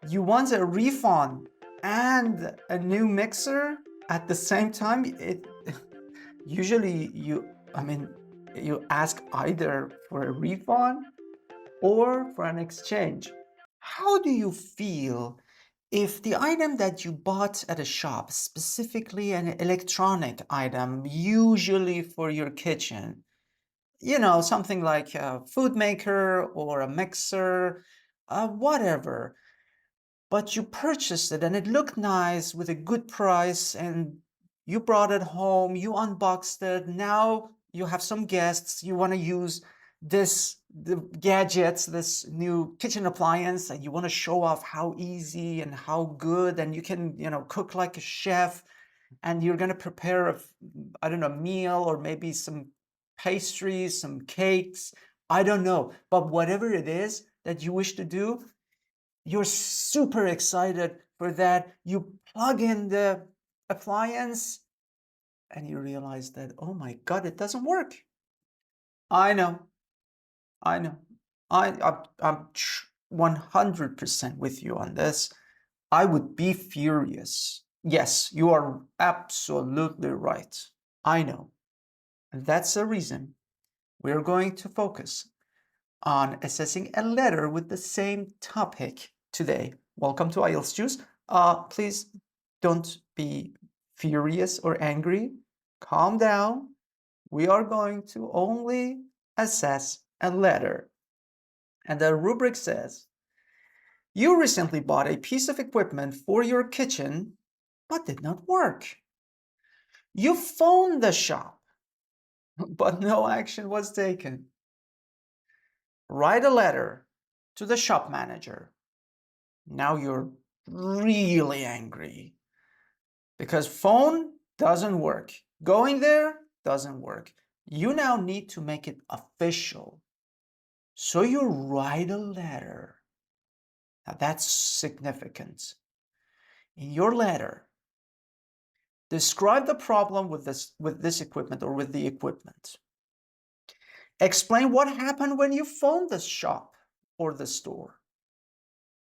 You want a refund and a new mixer at the same time? Usually you ask either for a refund or for an exchange. How do you feel if the item that you bought at a shop, specifically an electronic item, usually for your kitchen, something like a food maker or a mixer, whatever, but you purchased it and it looked nice with a good price and you brought it home, you unboxed it, now you have some guests, you want to use the gadgets, this new kitchen appliance, and you want to show off how easy and how good, and you can, cook like a chef, and you're going to prepare I don't know, meal or maybe some pastries, some cakes, I don't know, but whatever it is that you wish to do, you're super excited for that. You plug in the appliance and you realize that, oh my God, it doesn't work. I know. I'm 100% with you on this. I would be furious. Yes, you are absolutely right. I know. And that's the reason we're going to focus on assessing a letter with the same topic today. Welcome to IELTS Juice. Please don't be furious or angry. Calm down. We are going to only assess a letter. And the rubric says, you recently bought a piece of equipment for your kitchen, but did not work. You phoned the shop, but no action was taken. Write a letter to the shop manager. Now you're really angry because phone doesn't work. Going there doesn't work. You now need to make it official. So you write a letter. Now that's significant. In your letter, describe the problem with this equipment or with the equipment. Explain what happened when you phoned the shop or the store.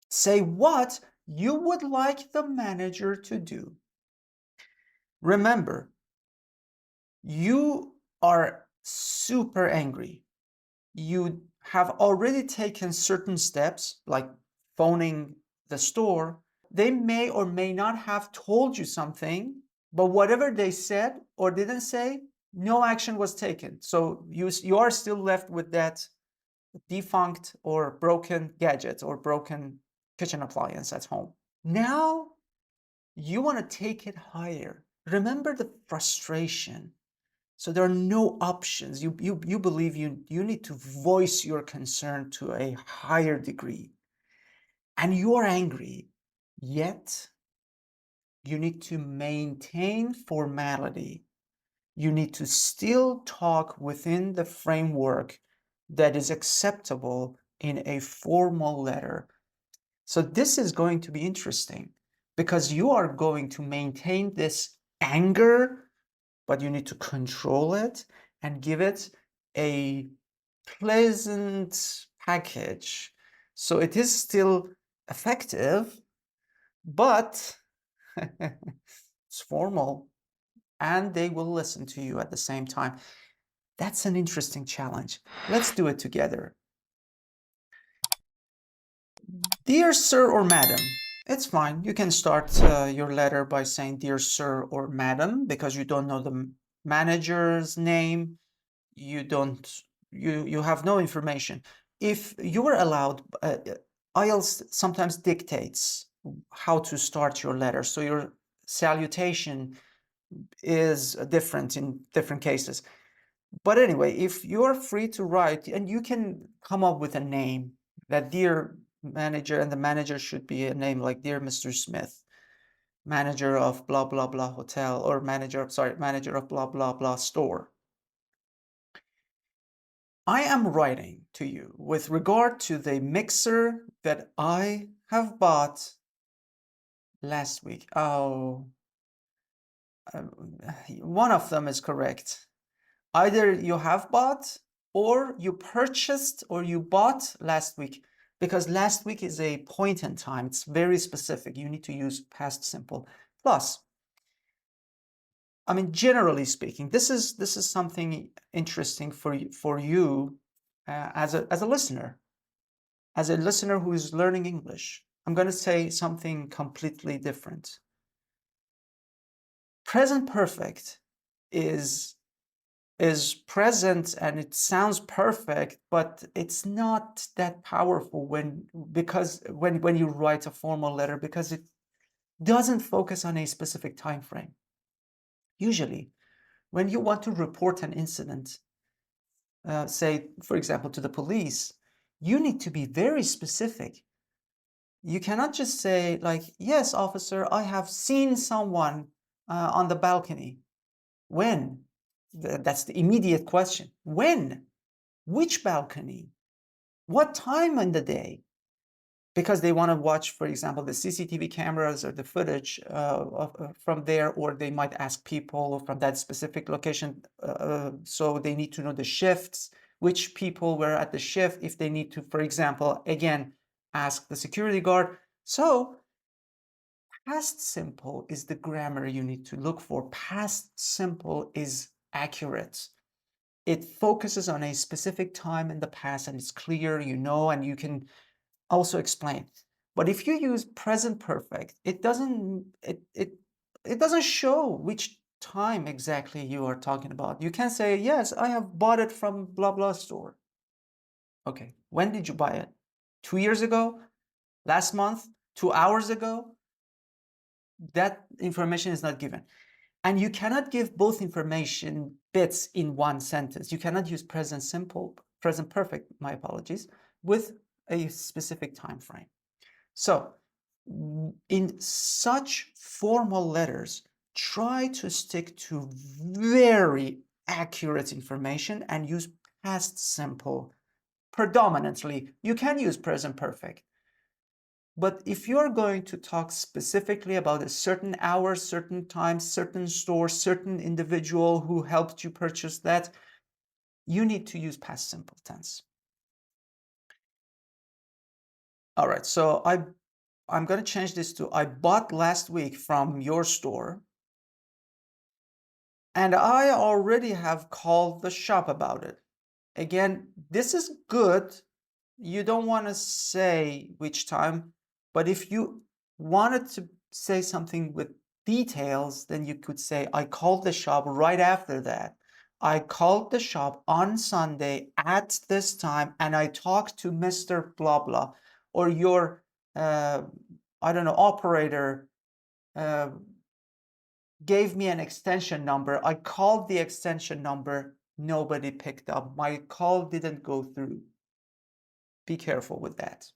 Say what you would like the manager to do. Remember, you are super angry. You have already taken certain steps, like phoning the store. They may or may not have told you something, but whatever they said or didn't say, no action was taken. So you are still left with that defunct or broken gadget or broken kitchen appliance at home. Now you want to take it higher. Remember the frustration. So there are no options. You believe you need to voice your concern to a higher degree. And you are angry, yet you need to maintain formality. You need to still talk within the framework that is acceptable in a formal letter. So this is going to be interesting because you are going to maintain this anger, but you need to control it and give it a pleasant package. So it is still effective, but it's formal and they will listen to you at the same time. That's an interesting challenge. Let's do it together. Dear sir or madam, it's fine. You can start your letter by saying dear sir or madam because you don't know the manager's name. You have no information. If you were allowed, IELTS sometimes dictates how to start your letter. So your salutation is different in different cases. But anyway, if you are free to write, and you can come up with a name, that dear manager, and the manager should be a name like dear Mr. Smith, manager of blah blah blah hotel, or manager of blah blah blah store. I am writing to you with regard to the mixer that I have bought last week. Oh, one of them is correct. Either you have bought or you purchased or you bought last week. because last week is a point in time. It's very specific. You need to use past simple. Plus, I mean, generally speaking, this is something interesting for you as a listener, who is learning English. I'm going to say something completely different. Present perfect is present and it sounds perfect, but it's not that powerful when you write a formal letter, because it doesn't focus on a specific time frame. Usually, when you want to report an incident, say, for example, to the police, you need to be very specific. You cannot just say, like, yes, officer, I have seen someone on the balcony. When? That's the immediate question. When? Which balcony? What time in the day? Because they want to watch, for example, the CCTV cameras or the footage from there, or they might ask people from that specific location. So they need to know the shifts, which people were at the shift, if they need to, for example, again, ask the security guard. So past simple is the grammar you need to look for. Past simple is accurate. It focuses on a specific time in the past, and it's clear, and you can also explain. But if you use present perfect, it doesn't show which time exactly you are talking about. You can say, yes, I have bought it from blah blah store. Okay, when did you buy it? 2 years ago? Last month? 2 hours ago? That information is not given. And you cannot give both information bits in one sentence. You cannot use present simple, present perfect, my apologies, with a specific time frame. So in such formal letters, try to stick to very accurate information and use past simple predominantly. You can use present perfect. But if you're going to talk specifically about a certain hour, certain time, certain store, certain individual who helped you purchase that, you need to use past simple tense. All right, so I'm going to change this to, I bought last week from your store, and I already have called the shop about it. Again, this is good. You don't want to say which time, but if you wanted to say something with details, then you could say, I called the shop right after that. I called the shop on Sunday at this time, and I talked to Mr. Blah blah, or your I don't know, operator gave me an extension number. I called the extension number. Nobody picked up. My call didn't go through. Be careful with that.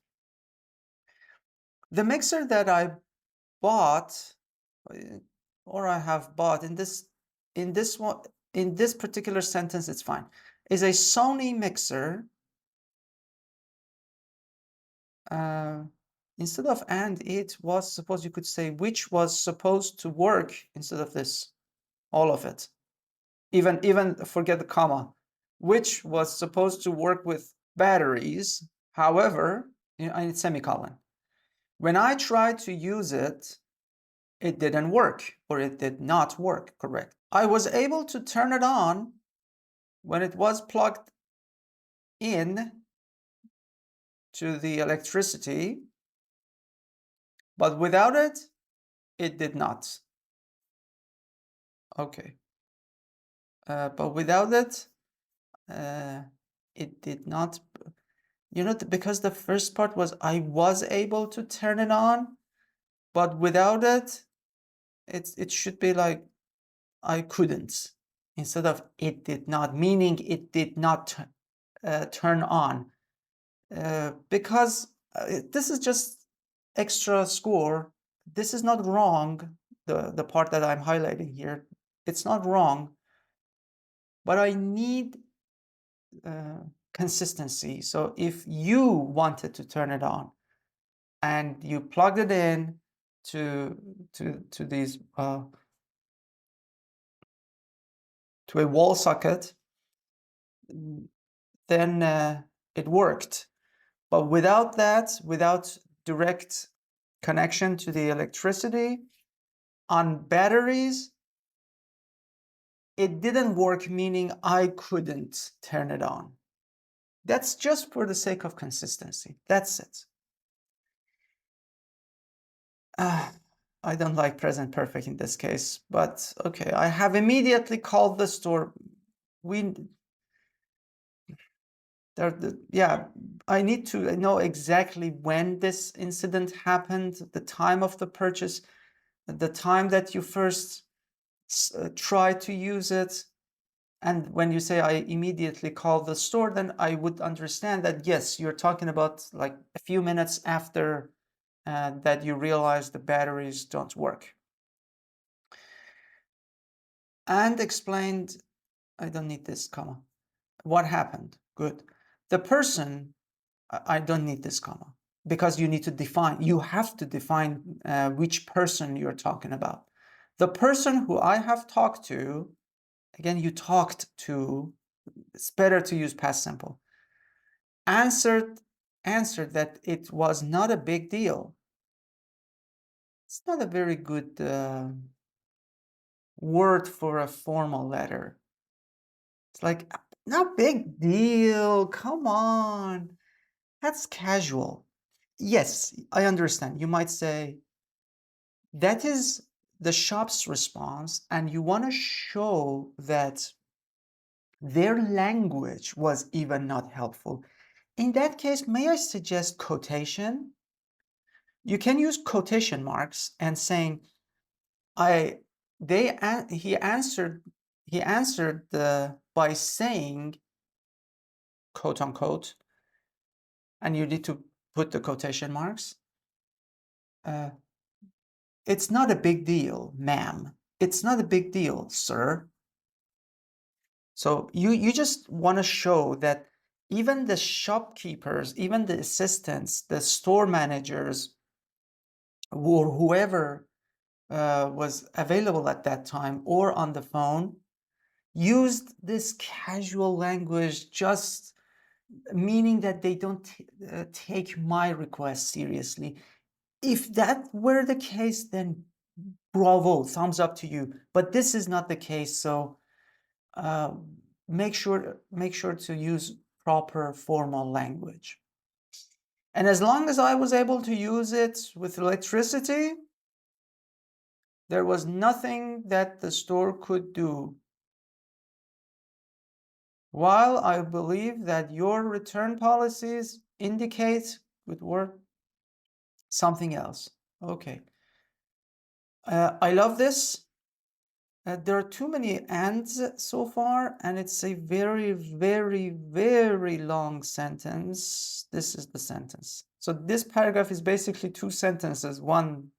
The mixer that I bought, or I have bought in this particular sentence, it's fine, is a Sony mixer. Instead of and it was, suppose you could say which was supposed to work instead of this, all of it. Even forget the comma. Which was supposed to work with batteries, however, I need semicolon. When I tried to use it, it didn't work, or it did not work, correct. I was able to turn it on when it was plugged in to the electricity, but without it, it did not. Okay. But without it, it did not. Because the first part was I was able to turn it on, but without it, it should be like I couldn't, instead of it did not, meaning it did not turn on. Because this is just extra score. This is not wrong, the part that I'm highlighting here. It's not wrong, but I need consistency. So if you wanted to turn it on and you plugged it in to these to a wall socket, then it worked. But without that, without direct connection to the electricity on batteries, it didn't work, meaning I couldn't turn it on. That's just for the sake of consistency. That's it. I don't like present perfect in this case, but okay. I have immediately called the store. Yeah, I need to know exactly when this incident happened, the time of the purchase, the time that you first tried to use it. And when you say I immediately called the store, then I would understand that, yes, you're talking about like a few minutes after that you realize the batteries don't work. And explained, I don't need this comma. What happened? Good. The person, I don't need this comma, because you need to define, you have to define which person you're talking about. The person who I have talked to, again, you talked to, it's better to use past simple, answered that it was not a big deal. It's not a very good word for a formal letter. It's like, not big deal, come on. That's casual. Yes, I understand. You might say, that is the shop's response, and you want to show that their language was even not helpful. In that case, may I suggest quotation? You can use quotation marks and saying, he answered by saying, quote unquote, and you need to put the quotation marks. It's not a big deal, ma'am. It's not a big deal, sir. So you just want to show that even the shopkeepers, even the assistants, the store managers, or whoever was available at that time or on the phone, used this casual language, just meaning that they don't take my request seriously. If that were the case, then bravo, thumbs up to you. But this is not the case, so make sure to use proper formal language. And as long as I was able to use it with electricity, there was nothing that the store could do. While I believe that your return policies indicate, good word, something else. Okay. I love this. There are too many ands so far, and it's a very, very, very long sentence. This is the sentence. So this paragraph is basically two sentences. One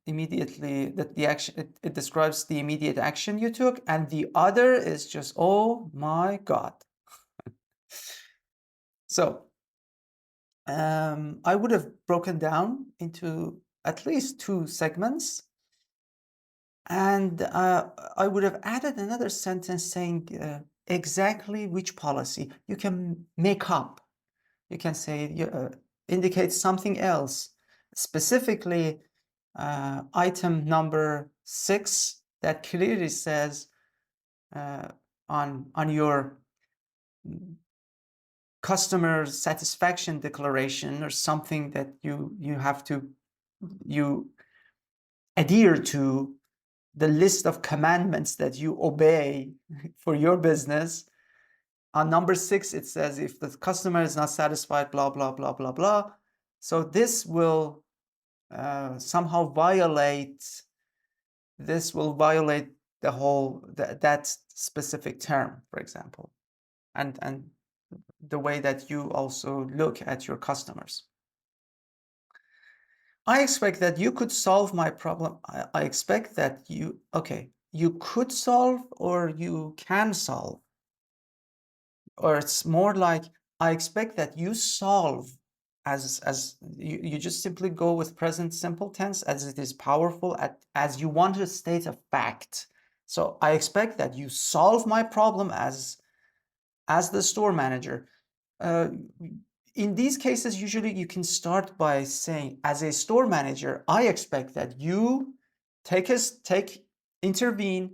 immediately, that the action, it describes the immediate action you took, and the other is just, oh my God. So I would have broken down into at least two segments. And I would have added another sentence saying exactly which policy. You can make up. You can say, indicate something else. Specifically, item number 6 that clearly says on your customer satisfaction declaration, or something that you have to adhere to, the list of commandments that you obey for your business. On number 6, it says if the customer is not satisfied, blah, blah, blah, blah, blah. So this will somehow violate, the whole, that specific term, for example, and the way that you also look at your customers. I expect that you could solve my problem. I expect that you could solve, or you can solve. Or it's more like, I expect that you solve, as you just simply go with present simple tense, as it is powerful, as you want to state a fact. So I expect that you solve my problem as the store manager. in these cases, usually you can start by saying, as a store manager, I expect that you intervene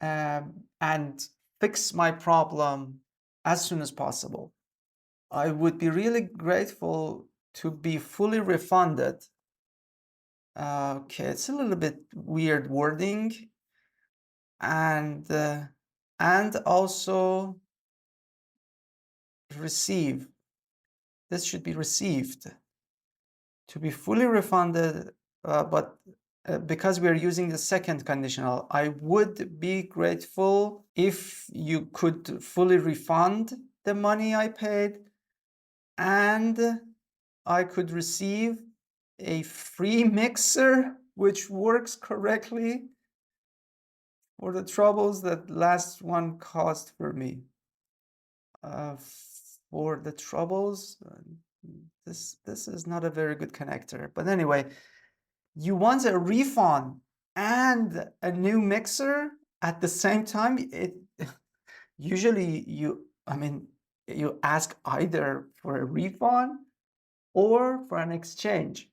and fix my problem as soon as possible. I would be really grateful to be fully refunded. Okay, it's a little bit weird wording, and also receive. This should be received. To be fully refunded, but because we are using the second conditional, I would be grateful if you could fully refund the money I paid, and I could receive a free mixer which works correctly for the troubles that last one caused for me. For the troubles, this is not a very good connector. But anyway, you want a refund and a new mixer at the same time. Usually you ask either for a refund or for an exchange.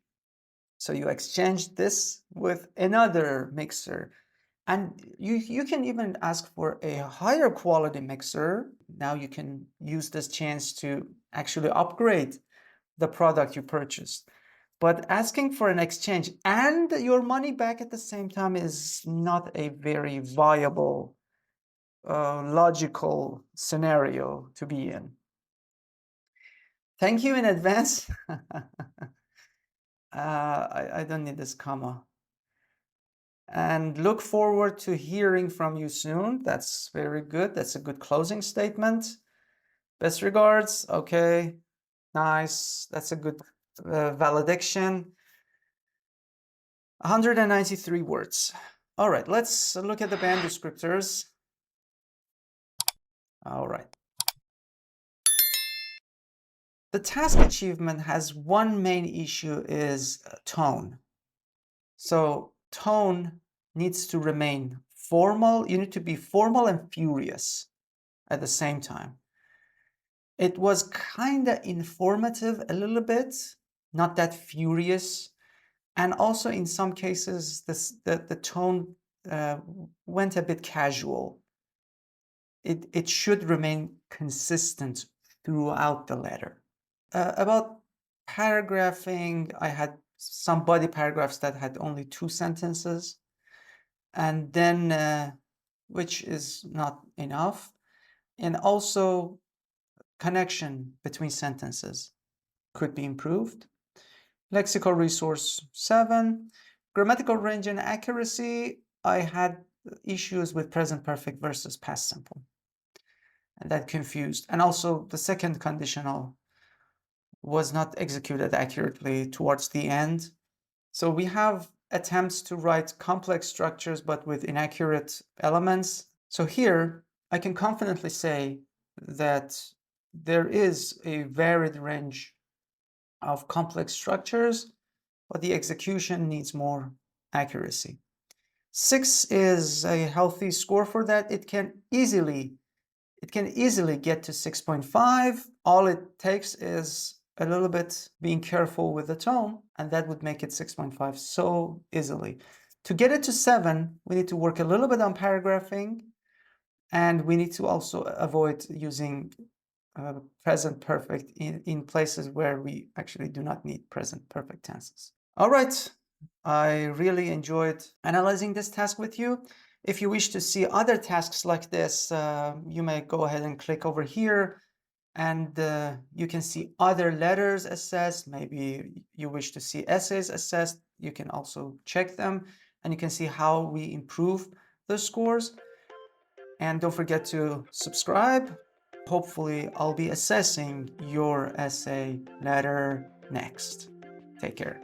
So you exchange this with another mixer, and you can even ask for a higher quality mixer. Now you can use this chance to actually upgrade the product you purchased. But asking for an exchange and your money back at the same time is not a very viable, logical scenario to be in. Thank you in advance. I don't need this comma. And look forward to hearing from you soon. That's very good. That's a good closing statement. Best regards. Okay, nice. That's a good valediction. 193 words. All right, let's look at the band descriptors. All right. The task achievement has one main issue, is tone. So tone needs to remain formal. You need to be formal and furious at the same time. It was kind of informative a little bit, not that furious. And also in some cases, the tone went a bit casual. It should remain consistent throughout the letter. About paragraphing, I had some body paragraphs that had only 2 sentences, and then which is not enough. And also connection between sentences could be improved. Lexical resource 7. Grammatical range and accuracy, I had issues with present perfect versus past simple, and that confused. And also the second conditional was not executed accurately towards the end. So we have attempts to write complex structures but with inaccurate elements. So here I can confidently say that there is a varied range of complex structures, but the execution needs more accuracy. 6 is a healthy score for that. It can easily get to 6.5. All it takes is a little bit being careful with the tone, and that would make it 6.5 so easily. To get it to 7, we need to work a little bit on paragraphing, and we need to also avoid using present perfect in places where we actually do not need present perfect tenses. All right, I really enjoyed analyzing this task with you. If you wish to see other tasks like this, you may go ahead and click over here, and you can see other letters assessed. Maybe you wish to see essays assessed. You can also check them, and you can see how we improve the scores. And don't forget to subscribe. Hopefully, I'll be assessing your essay letter next. Take care.